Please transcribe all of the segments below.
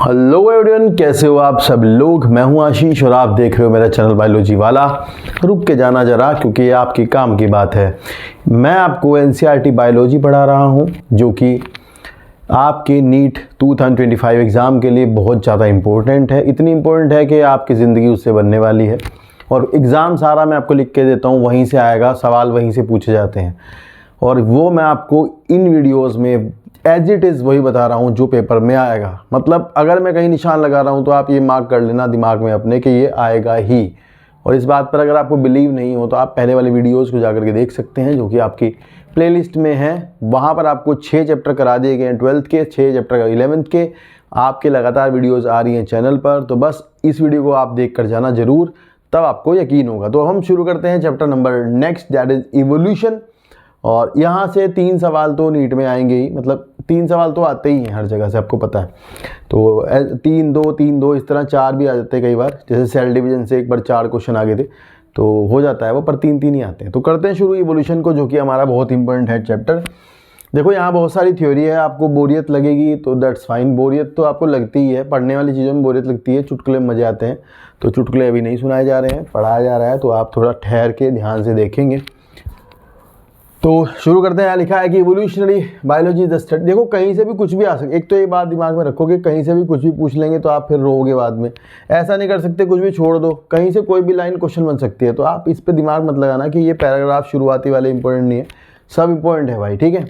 Hello everyone, कैसे हो आप सब लोग। मैं हूं आशीष और आप देख रहे हो मेरा चैनल बायोलॉजी वाला। रुक के जाना ज़रा, क्योंकि ये आपकी काम की बात है। मैं आपको एनसीईआरटी बायोलॉजी पढ़ा रहा हूं, जो कि आपके नीट 2025 एग्ज़ाम के लिए बहुत ज़्यादा इम्पोर्टेंट है। इतनी इम्पोर्टेंट है कि आपकी ज़िंदगी उससे बनने वाली है। और एग्ज़ाम सारा मैं आपको लिख के देता हूँ, वहीं से आएगा, सवाल वहीं से पूछे जाते हैं। और वो मैं आपको इन वीडियोज़ में एज इट इज़ वही बता रहा हूँ जो पेपर में आएगा। मतलब अगर मैं कहीं निशान लगा रहा हूँ तो आप ये मार्क कर लेना दिमाग में अपने कि ये आएगा ही। और इस बात पर अगर आपको बिलीव नहीं हो तो आप पहले वाले वीडियोज़ को जाकर के देख सकते हैं, जो कि आपकी प्लेलिस्ट में है। वहाँ पर आपको 6 चैप्टर करा दिए गए हैं 12th के, 6 चैप्टर 11th के। आपके लगातार वीडियोज़ आ रही हैं चैनल पर, तो बस इस वीडियो को आप देख कर जाना ज़रूर, तब आपको यकीन होगा। तो हम शुरू करते हैं chapter number next, that is evolution. और यहाँ से 3 सवाल तो नीट में आएंगे ही, मतलब 3 सवाल तो आते ही हैं हर जगह से, आपको पता है। तो 3-2 इस तरह 4 भी आ जाते हैं कई बार। जैसे सेल डिवीजन से एक बार 4 क्वेश्चन आ गए थे, तो हो जाता है वो, पर 3 ही आते हैं। तो करते हैं शुरू इवोल्यूशन को, जो कि हमारा बहुत इंपॉर्टेंट है चैप्टर। देखो यहाँ बहुत सारी थ्योरी है, आपको बोरियत लगेगी तो दैट्स फाइन। बोरियत तो आपको लगती ही है, पढ़ने वाली चीज़ों में बोरियत लगती है, चुटकुले मजे आते हैं। तो चुटकुले अभी नहीं सुनाए जा रहे हैं, पढ़ाया जा रहा है, तो आप थोड़ा ठहर के ध्यान से देखेंगे। तो शुरू करते हैं। यहाँ लिखा है कि इवोल्यूशनरी बायोलॉजी द स्टडी। देखो कहीं से भी कुछ भी आ सकता है। एक तो ये बात दिमाग में रखो कि कहीं से भी कुछ भी पूछ लेंगे तो आप फिर रोओगे बाद में। ऐसा नहीं कर सकते कुछ भी छोड़ दो, कहीं से कोई भी लाइन क्वेश्चन बन सकती है। तो आप इस पर दिमाग मत लगाना कि ये पैराग्राफ शुरुआती वाले इंपॉर्टेंट नहीं है, सब इंपॉर्टेंट है भाई, ठीक है।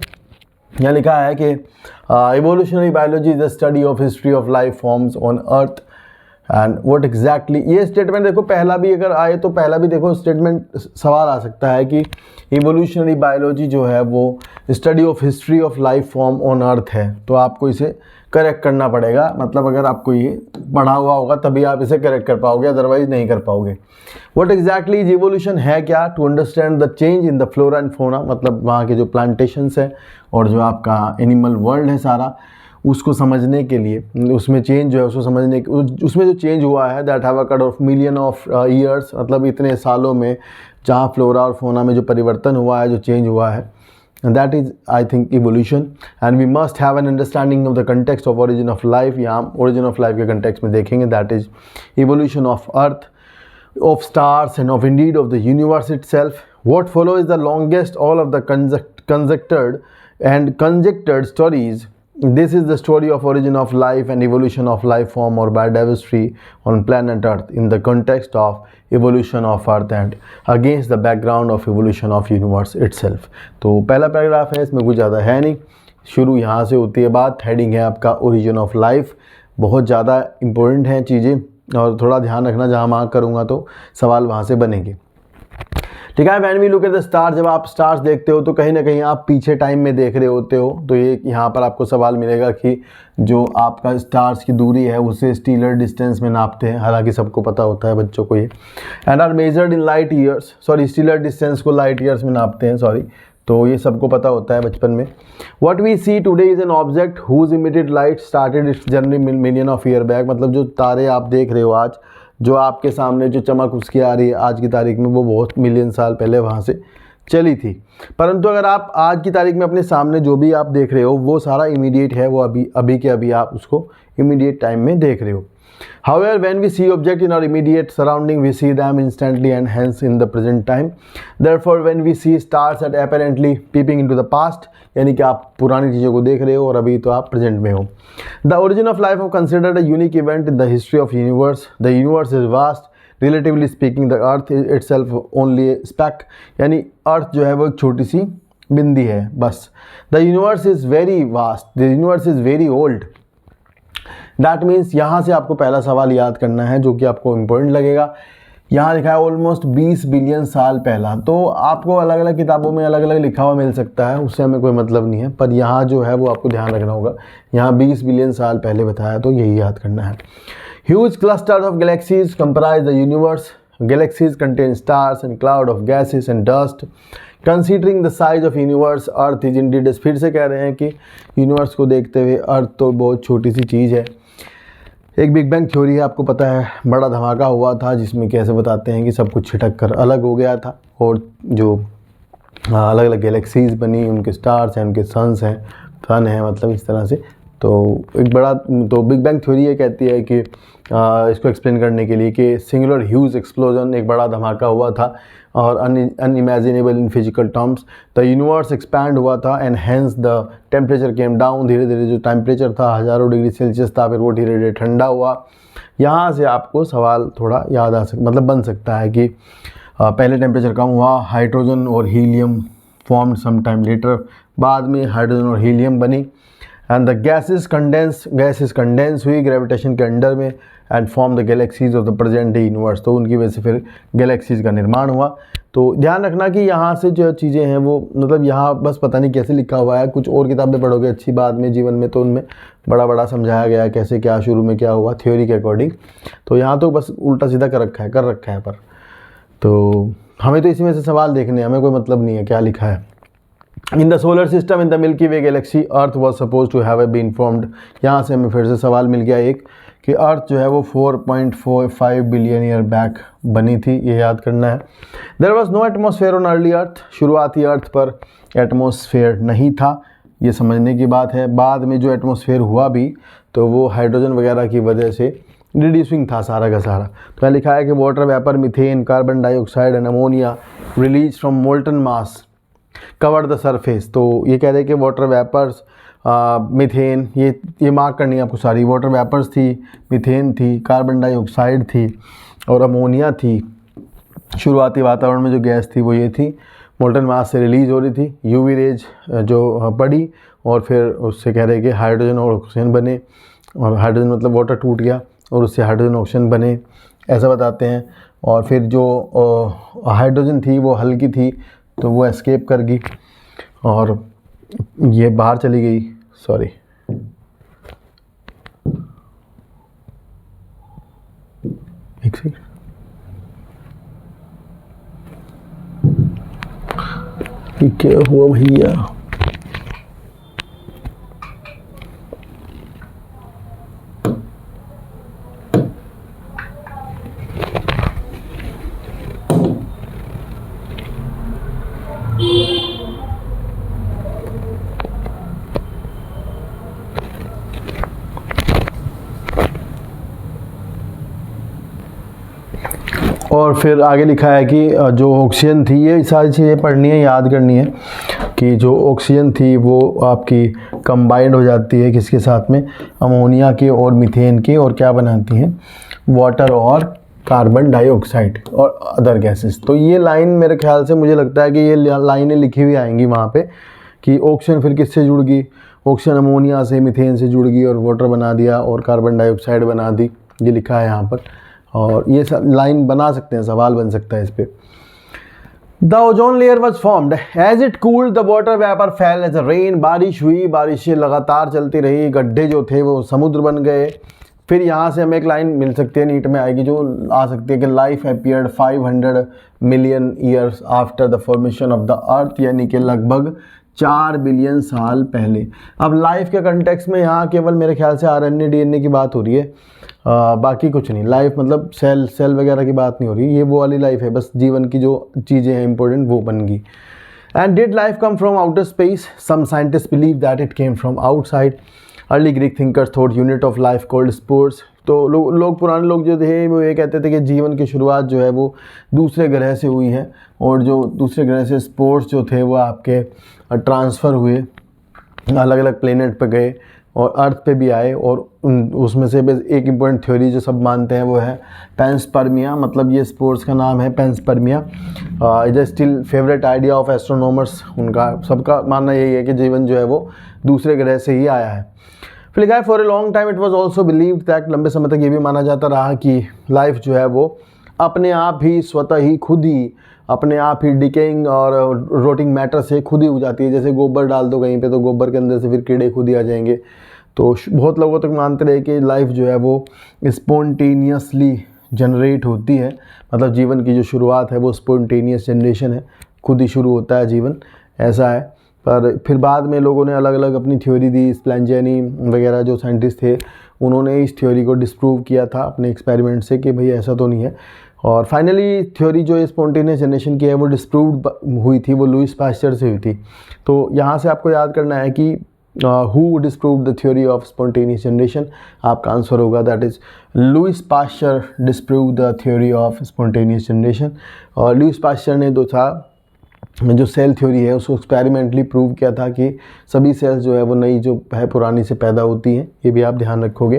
यहाँ लिखा है कि evolutionary biology the study of history of life forms on earth and what exactly. ये स्टेटमेंट देखो, पहला भी अगर आए तो पहला भी देखो स्टेटमेंट सवाल आ सकता है कि इवोल्यूशनरी बायोलॉजी जो है वो study of history of life form on earth है। तो आपको इसे करेक्ट करना पड़ेगा। मतलब अगर आपको ये पढ़ा हुआ होगा तभी आप इसे करेक्ट कर पाओगे, अदरवाइज नहीं कर पाओगे। व्हाट एग्जैक्टली इज इवोल्यूशन है क्या? To understand the change in the flora and fauna, मतलब वहाँ के जो प्लांटेशंस है और जो आपका एनिमल वर्ल्ड है सारा, उसको समझने के लिए, उसमें चेंज जो है उसको समझने के, उसमें जो चेंज हुआ है that have occurred of million of years, मतलब इतने सालों में जहाँ फ्लोरा और फोना में जो परिवर्तन हुआ है, जो चेंज हुआ है, that is I think evolution. And we must have an understanding of the context of origin of life. यहाँ ओरिजिन ऑफ लाइफ के कंटेक्स्ट में देखेंगे, that is evolution of earth, of stars and of indeed of the universe itself. What follow is the longest all of the conjectured stories. This is the story of origin of life and evolution of life form or biodiversity on planet Earth in the context of evolution of Earth and against the background of evolution of universe itself. तो पहला paragraph है, इसमें कुछ ज़्यादा है नहीं, शुरू यहाँ से होती है बात। हेडिंग है आपका ओरिजिन ऑफ लाइफ। बहुत ज़्यादा इंपॉर्टेंट हैं चीज़ें, और थोड़ा ध्यान रखना, जहाँ मार्क करूँगा तो सवाल वहाँ से बनेंगे। ठीक है। When we look at the star, जब आप स्टार्स देखते हो तो कहीं ना कहीं आप पीछे टाइम में देख रहे होते हो। तो ये यहाँ पर आपको सवाल मिलेगा कि जो आपका स्टार्स की दूरी है उसे स्टीलर डिस्टेंस में नापते हैं, हालांकि सबको पता होता है बच्चों को ये। And are measured in light years, sorry stellar distance को लाइट ईयर्स में नापते हैं, सॉरी। तो ये सबको पता होता है बचपन में। What we see today is an object whose emitted light started its journey million of year back. मतलब जो तारे आप देख रहे हो आज, जो आपके सामने जो चमक उसकी आ रही है आज की तारीख में, वो बहुत मिलियन साल पहले वहाँ से चली थी। परंतु अगर आप आज की तारीख में अपने सामने जो भी आप देख रहे हो वो सारा इमीडिएट है, वो अभी के अभी आप उसको इमीडिएट टाइम में देख रहे हो। However, when we see object in our immediate surrounding, we see them instantly and hence in the present time. Therefore, when we see stars that apparently peeping into the past, यानी कि आप पुरानी चीज़ों को देख रहे हो और अभी तो आप प्रेजेंट में हो। The origin of life is considered a unique event in the history of universe. The universe is vast. Relatively speaking, the earth is itself only a speck. यानी अर्थ जो है वो एक छोटी सी बिंदी है बस। The universe is very vast. The universe is very old. That means यहाँ से आपको पहला सवाल याद करना है, जो कि आपको इम्पोर्टेंट लगेगा। यहाँ लिखा है ऑलमोस्ट 20 बिलियन साल पहला। तो आपको अलग अलग किताबों में अलग अलग लिखा हुआ मिल सकता है, उससे हमें कोई मतलब नहीं है, पर यहाँ जो है वो आपको ध्यान रखना होगा। यहाँ 20 बिलियन साल पहले बताया, तो यही याद करना है। Huge clusters of galaxies comprise the universe. Galaxies contain stars and cloud of gases and dust. Considering the size of universe earth is Indeed. फिर से कह रहे हैं कि यूनिवर्स को देखते हुए अर्थ तो बहुत छोटी सी चीज़ है। एक बिग बैंग थ्योरी है, आपको पता है, बड़ा धमाका हुआ था जिसमें कैसे बताते हैं कि सब कुछ छिटक कर अलग हो गया था, और जो अलग अलग गैलेक्सीज बनी, उनके स्टार्स हैं, उनके सन्स हैं, सन है, मतलब इस तरह से तो एक बड़ा तो बिग बैंग थ्योरी ये कहती है कि इसको एक्सप्लेन करने के लिए कि सिंगुलर ह्यूज एक्सप्लोजन, एक बड़ा धमाका हुआ था और unimaginable in physical terms, the universe expand हुआ था and hence the temperature came down. धीरे धीरे जो टेम्परेचर था हज़ारों डिग्री सेल्सियस था, फिर वो धीरे धीरे ठंडा हुआ। यहाँ से आपको सवाल थोड़ा याद आ मतलब बन सकता है कि पहले टेम्परेचर कम हुआ, हाइड्रोजन और helium formed some time later, बाद में हाइड्रोजन और हीलियम बनी एंड द गैसेस कंडेंस हुई ग्रेविटेशन के अंडर में and form the galaxies of the present day universe. तो उनकी वजह से फिर गैलेक्सीज का निर्माण हुआ। तो ध्यान रखना कि यहाँ से जो चीज़ें हैं वो मतलब यहाँ बस पता नहीं कैसे लिखा हुआ है, कुछ और किताबें पढ़ोगे अच्छी बाद में जीवन में तो उनमें बड़ा बड़ा समझाया गया है कैसे क्या शुरू में क्या हुआ थ्योरी के अकॉर्डिंग। तो यहाँ तो बस उल्टा सीधा कर रखा है पर तो हमें तो इसी में से सवाल देखने हैं, हमें कोई मतलब नहीं है क्या लिखा है। In the solar system in the Milky Way galaxy earth was suppose to have been formed. यहाँ से हमें फिर से सवाल मिल गया एक कि अर्थ जो है वो 4.45 बिलियन ईयर बैक बनी थी, ये याद करना है। There was no atmosphere on early earth, शुरुआती अर्थ पर एटमॉस्फेयर नहीं था, ये समझने की बात है। बाद में जो एटमॉस्फेयर हुआ भी तो वो हाइड्रोजन वगैरह की वजह से रिड्यूसिंग था सारा का सारा। तो यहाँ लिखा है कि water vapour, methane, carbon dioxide and ammonia release from molten mass cover the surface. तो ये कह रहे हैं कि वाटर वेपर्स, मीथेन, ये मार्क करनी है आपको सारी। वाटर वेपर्स थी, मीथेन थी, कार्बन डाइऑक्साइड थी और अमोनिया थी। शुरुआती वातावरण में जो गैस थी वो ये थी, मोल्टन मास से रिलीज़ हो रही थी। यूवी रेज जो पड़ी और फिर उससे कह रहे हैं कि हाइड्रोजन और ऑक्सीजन बने, और हाइड्रोजन मतलब वाटर टूट गया और उससे हाइड्रोजन ऑक्सीजन बने, ऐसा बताते हैं। और फिर जो हाइड्रोजन थी वो हल्की थी तो वो एस्केप कर गई और ये बाहर चली गई, सॉरी एक सेकंड, क्या हुआ भैया? और फिर आगे लिखा है कि जो ऑक्सीजन थी, ये सारी चीज़ें पढ़नी है, याद करनी है कि जो ऑक्सीजन थी वो आपकी कंबाइंड हो जाती है किसके साथ में, अमोनिया के और मीथेन के, और क्या बनाती हैं, वाटर और कार्बन डाइऑक्साइड और अदर गैसेस। तो ये लाइन मेरे ख्याल से मुझे लगता है कि ये लाइनें लिखी हुई आएंगी वहाँ पे कि ऑक्सीजन फिर किससे जुड़ गई, ऑक्सीजन अमोनिया से, मीथेन से जुड़ गई और वाटर बना दिया और कार्बन डाइऑक्साइड बना दी, ये लिखा है यहाँ पर। और ये लाइन बना सकते हैं, सवाल बन सकता है इस पर। The ozone layer was formed as it cooled the water vapour fell as a rain. बारिश हुई, बारिशें लगातार चलती रही, गड्ढे जो थे वो समुद्र बन गए। फिर यहाँ से हमें एक लाइन मिल सकती है, नीट में आएगी जो आ सकती है कि life appeared 500 million years after the formation of the earth, यानी कि लगभग 4 बिलियन साल पहले। अब लाइफ के कंटेक्स्ट में यहाँ केवल मेरे ख्याल से आरएनए डीएनए की बात हो रही है, बाकी कुछ नहीं। लाइफ मतलब सेल वगैरह की बात नहीं हो रही, ये वो वाली लाइफ है, बस जीवन की जो चीज़ें हैं इंपॉर्टेंट वो बन गई। And did life come from outer space? Some scientist believe that it came from outside. Early Greek thinkers thought unit of life called spores. तो लोग पुराने लोग जो थे वो ये कहते थे कि जीवन की शुरुआत जो है वो दूसरे ग्रह से हुई है, और जो दूसरे ग्रह से स्पोर्स जो थे वो आपके ट्रांसफ़र हुए, अलग अलग प्लेनेट पे गए और अर्थ पे भी आए। और उसमें से बस एक इम्पॉर्टेंट थ्योरी जो सब मानते हैं वो है पैंसपर्मिया, मतलब ये स्पोर्स का नाम है panspermia. It is still favourite idea of astronomers, उनका सबका मानना यही है कि जीवन जो है वो दूसरे ग्रह से ही आया है। फिर लिखा है for a long time it was also believed that, लंबे समय तक ये भी माना जाता रहा कि लाइफ जो है वो अपने आप ही स्वतः ही खुद ही अपने आप ही डिकेइंग और रोटिंग मैटर से खुद ही हो जाती है। जैसे गोबर डाल दो कहीं पे तो गोबर के अंदर से फिर कीड़े खुद ही आ जाएंगे। तो बहुत लोगों तक मानते रहे कि लाइफ जो है वो स्पॉन्टेनियसली जनरेट होती है, मतलब जीवन की जो शुरुआत है वो स्पॉन्टेनियस जनरेशन है, खुद ही शुरू होता है जीवन, ऐसा है। पर फिर बाद में लोगों ने अलग अलग अपनी थ्योरी दी, स्प्लेंजेनी वगैरह जो साइंटिस्ट थे उन्होंने इस थ्योरी को डिस्प्रूव किया था अपने एक्सपेरिमेंट से कि भाई ऐसा तो नहीं है। और फाइनली थ्योरी जो स्पॉन्टेनियस जनरेशन की है वो डिस्प्रूव्ड हुई थी, वो लुईस पास्चर से हुई थी। तो यहाँ से आपको याद करना है कि who disproved the theory of spontaneous generation? आपका आंसर होगा that is Louis Pasteur disprove the theory of spontaneous generation. और लुइस पास्चर ने जो सेल थ्योरी है उसको एक्सपेरिमेंटली प्रूव किया था कि सभी सेल्स जो है वो नई जो है पुरानी से पैदा होती हैं। ये भी आप ध्यान रखोगे।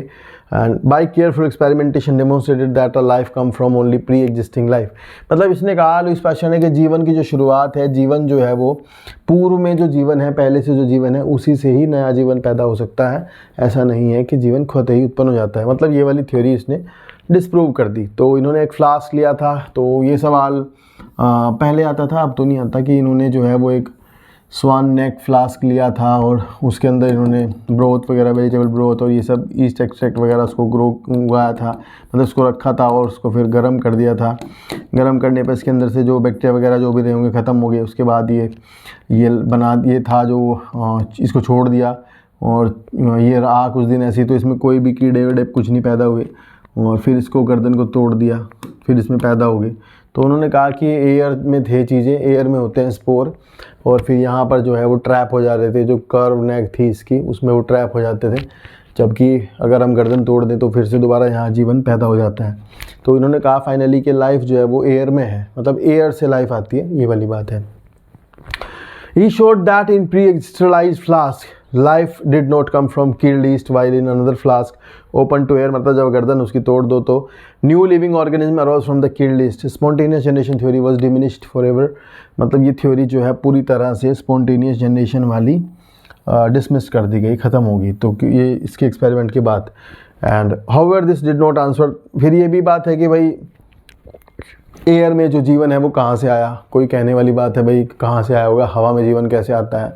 And by careful experimentation demonstrated that a life come from only pre existing life. मतलब इसने कहा लुइस पास्चर ने कि जीवन की जो शुरुआत है, जीवन जो है वो पूर्व में जो जीवन है, पहले से जो जीवन है उसी से ही नया जीवन पैदा हो सकता है। ऐसा नहीं है कि जीवन खुद ही उत्पन्न हो जाता है। मतलब ये वाली थ्योरी इसने डिस्प्रूव कर दी। तो इन्होंने एक फ्लास्क लिया था। तो ये सवाल पहले आता था, अब तो नहीं आता, कि इन्होंने जो है वो एक स्वान नेक फ्लास्क लिया था और उसके अंदर इन्होंने ब्रोथ वगैरह, वेजिटेबल ब्रोथ और ये सब ईस्ट एक्सट्रैक्ट वगैरह उसको उगाया था, मतलब उसको रखा था और उसको फिर गर्म कर दिया था। गर्म करने पर इसके अंदर से जो बैक्टीरिया वगैरह जो भी रहे होंगे ख़त्म हो गए। उसके बाद ये था जो इसको छोड़ दिया और ये रहा कुछ दिन ऐसी। तो इसमें कोई भी कीड़े वीड़े कुछ नहीं पैदा हुए और फिर इसको गर्दन को तोड़ दिया, फिर इसमें पैदा हो गए। तो उन्होंने कहा कि एयर में थे चीज़ें, एयर में होते हैं स्पोर, और फिर यहाँ पर जो है वो ट्रैप हो जा रहे थे। जो कर्व नेक थी इसकी उसमें वो ट्रैप हो जाते थे, जबकि अगर हम गर्दन तोड़ दें तो फिर से दोबारा यहाँ जीवन पैदा हो जाता है। तो इन्होंने कहा फाइनली कि लाइफ जो है वो एयर में है, मतलब एयर से लाइफ आती है, ये वाली बात है। He showed that in pre-sterilized flask, life did not come from killed yeast, while in another flask open to air, मतलब जब गर्दन उसकी तोड़ दो तो new living organism arose from the killed yeast. Spontaneous generation theory was diminished forever. मतलब ये theory जो है पूरी तरह से spontaneous generation वाली डिसमिस कर दी गई, ख़त्म हो गई। तो ये इसके एक्सपेरिमेंट के बाद। And however this did not answer, फिर ये भी बात है कि भाई एयर में जो जीवन है वो कहाँ से आया? कोई कहने वाली बात है भाई, कहाँ से आया होगा, हवा में जीवन कैसे आता है?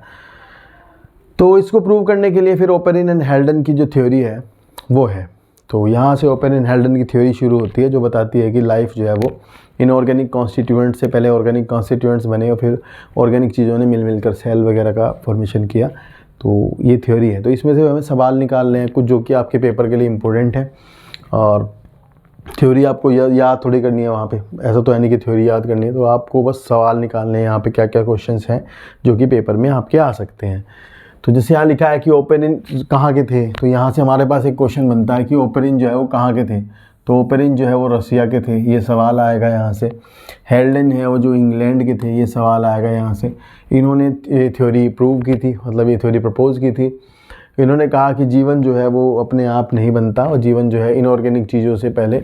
तो इसको प्रूव करने के लिए फिर ओपेरिन एंड हेल्डन की जो थ्योरी है वो है। तो यहाँ से ओपेरिन हेल्डन की थ्योरी शुरू होती है, जो बताती है कि लाइफ जो है वो इनऑर्गेनिक कॉन्स्टिट्यूएंट से पहले ऑर्गेनिक कॉन्स्टिट्यूएंट्स बने और फिर ऑर्गेनिक चीज़ों ने मिल कर सेल वगैरह का फॉर्मेशन किया। तो ये थ्योरी है। तो इसमें से हमें सवाल निकालने हैं कुछ जो कि आपके पेपर के लिए इम्पोर्टेंट है। और थ्योरी आपको याद थोड़ी करनी है वहाँ पे, ऐसा तो है नहीं कि थ्योरी याद करनी है। तो आपको बस सवाल निकालने हैं यहाँ पे क्या क्या क्वेश्चंस हैं जो कि पेपर में आपके आ सकते हैं। तो जैसे यहाँ लिखा है कि ओपेरिन कहाँ के थे, तो यहाँ से हमारे पास एक क्वेश्चन बनता है कि ओपेरिन जो है वो कहाँ के थे। तो ओपेरिन जो है वो रसिया के थे, ये सवाल आएगा यहाँ से। हेल्डन है वो जो इंग्लैंड के थे, ये सवाल आएगा यहाँ से। इन्होंने ये थ्योरी प्रूव की थी, मतलब ये थ्योरी प्रपोज की थी। इन्होंने कहा कि जीवन जो है वो अपने आप नहीं बनता और जीवन जो है इनऑर्गेनिक चीज़ों से पहले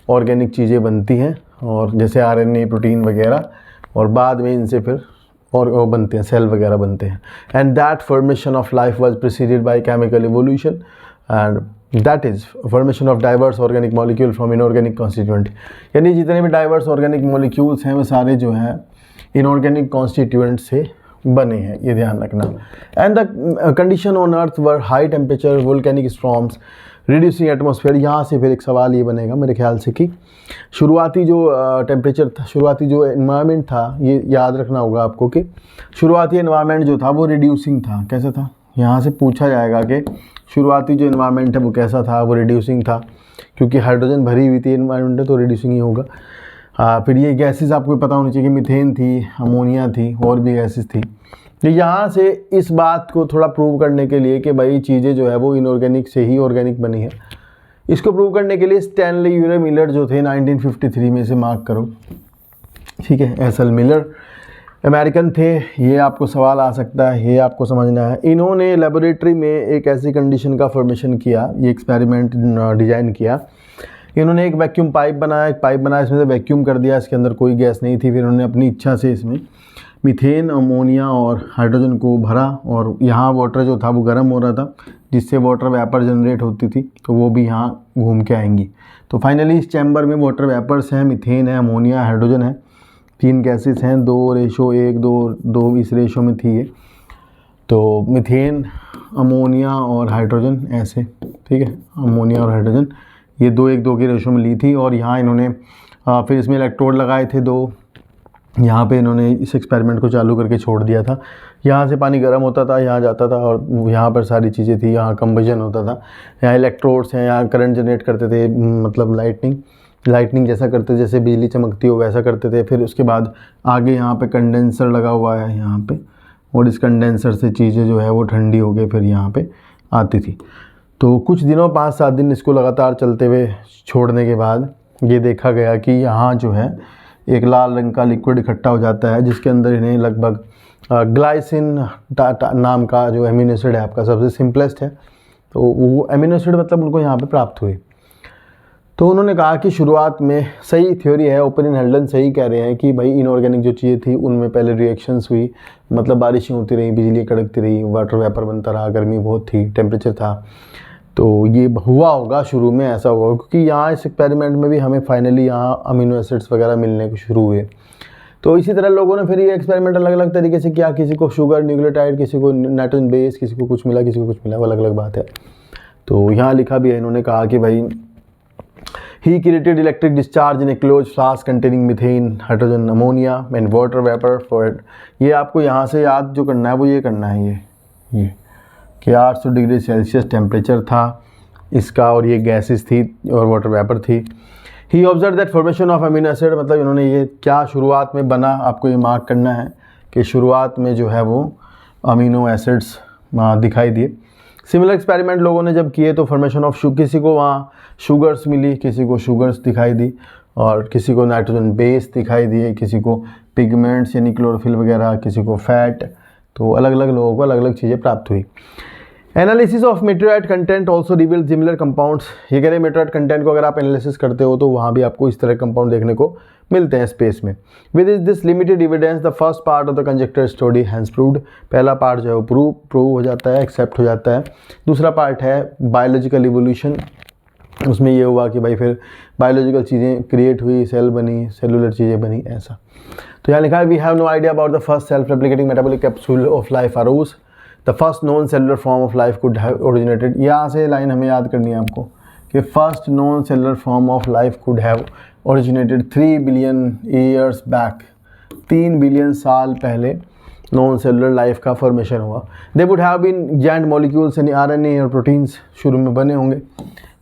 ऑर्गेनिक चीज़ें बनती हैं, और जैसे आरएनए, प्रोटीन वगैरह, और बाद में इनसे फिर और वो बनते हैं, सेल वगैरह बनते हैं। And that formation of life was preceded by chemical evolution and that is formation of diverse organic molecule from inorganic constituent. यानी जितने भी डाइवर्स ऑर्गेनिक मॉलिक्यूल्स हैं वो सारे जो हैं इनऑर्गेनिक कॉन्स्टिट्यूएंट से बने हैं, ये ध्यान रखना। And the condition on earth were high temperature, volcanic storms, reducing atmosphere. यहाँ से फिर एक सवाल ये बनेगा मेरे ख्याल से कि शुरुआती जो टेम्परेचर था, शुरुआती जो एनवायरनमेंट था, ये याद रखना होगा आपको कि शुरुआती एनवायरनमेंट जो था वो रिड्यूसिंग था। कैसा था? यहाँ से पूछा जाएगा कि शुरुआती जो एनवायरनमेंट है वो कैसा था? वो रिड्यूसिंग था, क्योंकि हाइड्रोजन भरी हुई थी एनवायरनमेंट है तो रिड्यूसिंग ही होगा। फिर ये गैसेस आपको पता होनी चाहिए कि मीथेन थी, अमोनिया थी, और भी गैसेस थी। तो यहाँ से इस बात को थोड़ा प्रूव करने के लिए कि भाई चीज़ें जो है वो इनऑर्गेनिक से ही ऑर्गेनिक बनी है, इसको प्रूव करने के लिए स्टैनली यूरे मिलर जो थे 1953 में से मार्क करो, ठीक है। एस.एल. मिलर अमेरिकन थे, ये आपको सवाल आ सकता है, ये आपको समझना है। इन्होंने लेबोरेटरी में एक ऐसी कंडीशन का फॉर्मेशन किया, ये एक्सपेरिमेंट डिज़ाइन किया। इन्होंने एक वैक्यूम पाइप बनाया, इसमें से वैक्यूम कर दिया, इसके अंदर कोई गैस नहीं थी। फिर उन्होंने अपनी इच्छा से इसमें मीथेन, अमोनिया और हाइड्रोजन को भरा, और यहाँ वाटर जो था वो गर्म हो रहा था, जिससे वाटर वेपर जनरेट होती थी, तो वो भी यहाँ घूम के आएंगी। तो फाइनली इस चैम्बर में वाटर वेपर्स हैं, मीथेन है, अमोनिया, हाइड्रोजन है, 3 गैसेस हैं, 2:1:2 इस रेशो में थी ये। तो मीथेन, अमोनिया और हाइड्रोजन ऐसे, ठीक है, अमोनिया और हाइड्रोजन ये 2:1:2 की रेशो में ली थी। और यहाँ इन्होंने फिर इसमें इलेक्ट्रोड लगाए थे 2, यहाँ पे इन्होंने इस एक्सपेरिमेंट को चालू करके छोड़ दिया था। यहाँ से पानी गर्म होता था, यहाँ जाता था, और यहाँ पर सारी चीज़ें थी, यहाँ कंबशन होता था, यहाँ इलेक्ट्रोड्स हैं, यहाँ करंट जनरेट करते थे, मतलब लाइटनिंग जैसा करते, जैसे बिजली चमकती हो वैसा करते थे। फिर उसके बाद आगे यहाँ पे कंडेंसर लगा हुआ है यहाँ पे, और इस कंडेंसर से चीज़ें जो है वो ठंडी हो गई फिर यहाँ पे आती थी। तो कुछ दिनों 5-7 दिन इसको लगातार चलते हुए छोड़ने के बाद ये देखा गया कि यहाँ जो है एक लाल रंग का लिक्विड इकट्ठा हो जाता है, जिसके अंदर इन्हें लगभग ग्लाइसिन नाम का जो एमिनो एसिड है आपका सबसे सिंपलेस्ट है, तो वो एमिनो एसिड मतलब उनको यहाँ पे प्राप्त हुए। तो उन्होंने कहा कि शुरुआत में सही थ्योरी है, ओपन हेल्डन सही कह रहे हैं कि भाई इनऑर्गेनिक जो चीज़ें थी उनमें पहले रिएक्शंस हुई, मतलब बारिशें होती रही, बिजली कड़कती रही, वाटर वेपर बनता रहा, गर्मी बहुत थी, टेम्परेचर था, तो ये हुआ होगा शुरू में, ऐसा हुआ क्योंकि यहाँ इस एक्सपेरिमेंट में भी हमें फाइनली यहाँ अमीनो एसिड्स वगैरह मिलने को शुरू हुए। तो इसी तरह लोगों ने फिर ये एक्सपेरिमेंट अलग अलग तरीके से किया, किसी को शुगर न्यूक्लियोटाइड, किसी को नाइट्रोजन बेस, किसी को कुछ मिला, किसी को कुछ मिला, वो अलग अलग बात है। तो यहाँ लिखा भी है, इन्होंने कहा कि भाई he created electric discharge in a closed flask containing methane, hydrogen, ammonia and water vapor for it। ये आपको यहाँ से याद जो करना है वो ये करना है, ये कि 800 डिग्री सेल्सियस टेम्परेचर था इसका और ये गैसेस थी और वाटर वेपर थी। He observe that formation of amino acid, मतलब इन्होंने ये क्या शुरुआत में बना, आपको ये मार्क करना है कि शुरुआत में जो है वो अमीनो एसिड्स दिखाई दिए। सिमिलर एक्सपेरिमेंट लोगों ने जब किए तो फॉर्मेशन ऑफ किसी को वहाँ शुगर्स मिली, किसी को शुगर्स दिखाई दी और किसी को नाइट्रोजन बेस दिखाई दिए, किसी को पिगमेंट्स यानी क्लोरोफिल वगैरह, किसी को फैट, तो अलग अलग लोगों को अलग अलग चीज़ें प्राप्त हुई। Analysis of meteorite content also reveal similar compounds. ये कह रहे मेटेराइट कंटेंट को अगर आप एनालिसिस करते हो तो वहाँ भी आपको इस तरह कंपाउंड देखने को मिलते हैं स्पेस में। With is this limited evidence the first part of the conjecture study has proved. पहला पार्ट जो है वो प्रूव हो जाता है, एक्सेप्ट हो जाता है। दूसरा पार्ट है बायोलॉजिकल इवोल्यूशन, उसमें ये हुआ कि भाई फिर बायोलॉजिकल चीज़ें क्रिएट हुई, सेल बनी, सेलुलर चीज़ें बनी, ऐसा। तो यहाँ लिखा है we have no idea about the first self replicating metabolic capsule of life arose, the first non cellular form of life could have originated. यहाँ से लाइन हमें याद करनी है आपको कि first non cellular form of life could have originated 3 billion years back. 3 billion साल पहले नॉन सेलुलर लाइफ का फॉर्मेशन हुआ। They would have been giant molecules यानी आरएनए और प्रोटीन्स शुरू में बने होंगे,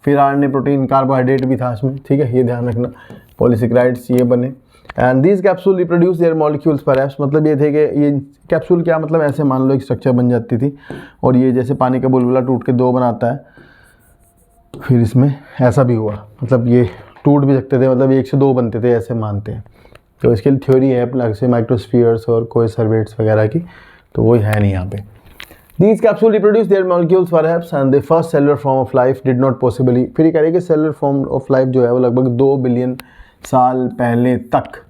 फिर आरएनए प्रोटीन कार्बोहाइड्रेट भी था इसमें, ठीक है, ये ध्यान रखना, पॉलीसेकेराइड्स ये बने। And these capsule reproduce their molecules perhaps, मतलब ये थे कि ये कैप्सूल क्या मतलब ऐसे मान लो एक स्ट्रक्चर बन जाती थी और ये जैसे पानी का बुलबुला टूट के 2 बनाता है, फिर इसमें ऐसा भी हुआ, मतलब ये टूट भी सकते थे, मतलब 1 से 2 बनते थे ऐसे मानते हैं। तो इसके लिए थ्योरी है अलग से माइक्रोस्फीयर्स और कोई सर्वेट्स वगैरह की, तो वो है नहीं यहाँ पे। These capsules reproduce their molecules perhaps and the first cellular form of life did not possibly, फिर ये कह रहे हैं कि सेलुलर फॉर्म ऑफ लाइफ जो है वो लगभग 2 बिलियन साल पहले तक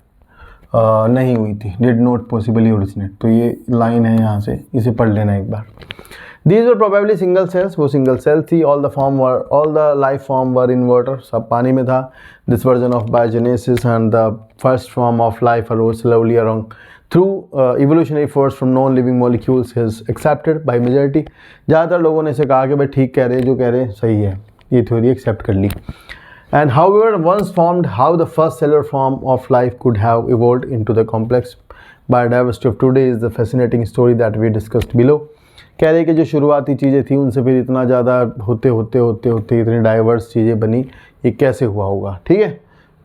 नहीं हुई थी, did not possibly originate। तो ये लाइन है यहाँ से, इसे पढ़ लेना एक बार। These were probably single cells, वो सिंगल सेल थी। all the life form were in water, सब पानी में था। This version of biogenesis and the first form of life arose slowly along through evolutionary force from non-living molecules is accepted by majority। ज़्यादातर लोगों ने इसे कहा कि भाई ठीक कह रहे हैं, जो कह रहे हैं सही है, ये थ्योरी एक्सेप्ट कर ली। And however once formed, how the first cellular form of life could have evolved into the complex biodiversity of today is the fascinating story that we discussed below। कह रहे हैं कि जो शुरुआती चीज़ें थी उनसे फिर इतना ज़्यादा होते इतनी डाइवर्स चीज़ें बनी, ये कैसे हुआ होगा, ठीक है।